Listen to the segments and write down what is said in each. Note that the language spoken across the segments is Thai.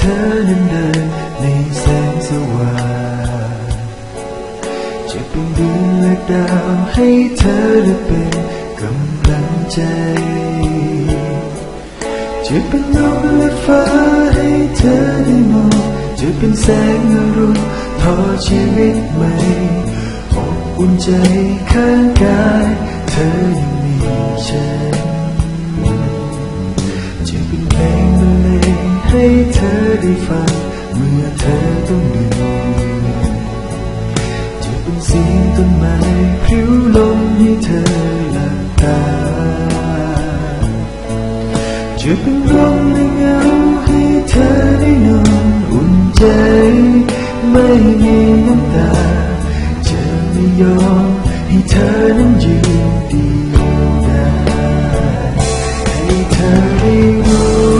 ธอนั้นเดินในแสงสว่างจะเป็นดวงและดาวให้เธอได้เป็นกำลังใจจะเป็นลมและฟ้าให้เธอได้มองจะเป็นแสงอรุณทอชีวิตใหม่อบอุ่นใจข้างกายเธอยังมีฉันจะเป็นเพลงบรรเลงให้เธอได้ฟังเมื่อเธอต้องเหนื่อยจะเป็นเสียงต้นไม้พริ้วลมให้เธอหลับตาจะเป็นลมในเงาให้เธอได้นอนอุ่นใจไม่มีน้ำตาจะไม่ยอมให้เธอนั้นยืนเดียวดายให้เธอได้รู้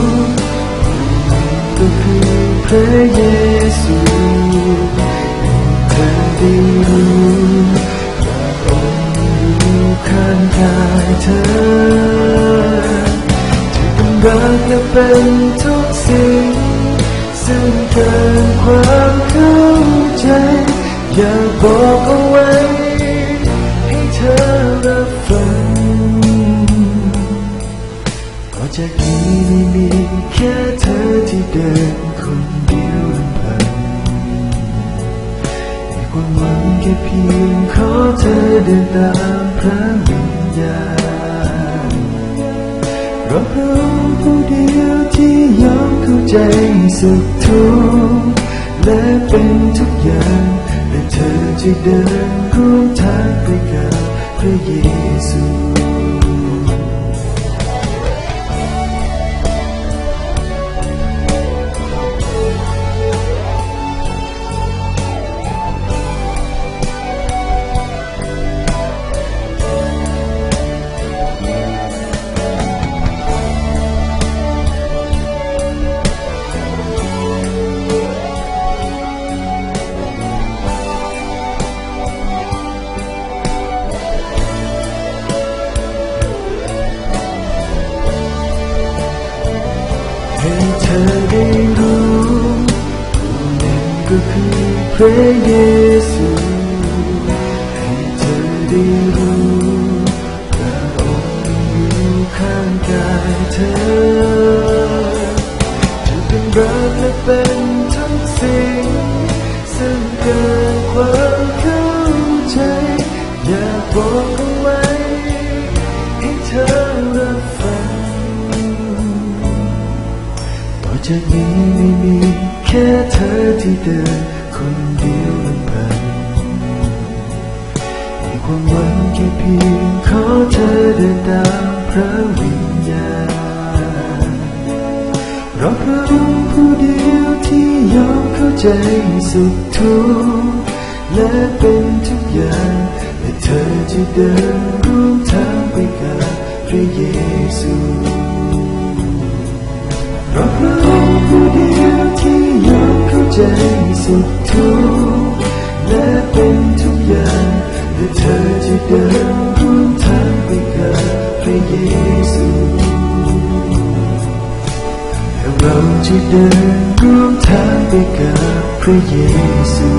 ก็คือพระเยซูให้เธอได้รู้พระองค์อยู่ข้างกายเธอรักและเป็นทุกสิ่งซึ่งเกินความเข้าใจอยากบอกเอาไว้ให้เธอรับฟังก็จากนี้ไม่มีแค่เธอที่เดินคนเดียวลำพังมีความหวังแค่เพียงขอเธอเดินตามพระวิญญาณเพราะพระองค์ผู้เดียวที่ยอมเข้าใจสุขทุกข์และเป็นทุกอย่างและเธอจะเดินร่วมทางไปกับพระเยซูให้เธอได้รู้ผู้นั้นก็คือพระเยซูให้เธอได้รู้พระองค์อยู่ข้างกายเธอจะเป็นรักและเป็นทุกสิ่งซึ่งเกินความเข้าใจอยากบอกเอาไว้ให้เธอรับฟังจากนี้ไม่มีแค่เธอที่เดินคนเดียวลำพังมีความหวังแค่เพียงขอเธอเดินตามพระวิญญาณเพราะพระองค์ผู้เดียวที่ยอมเข้าใจสุขทุกข์และเป็นทุกอย่างและเธอจะเดินร่วมทางไปกับพระเยซูเพราะพระองค์ผู้เดียวที่ยอมเข้าใจสุขทุกข์และเป็นทุกอย่างและเธอจะเดินร่วมทางไปกับพระเยซูและเราจะเดินร่วมทางไปกับพระเยซู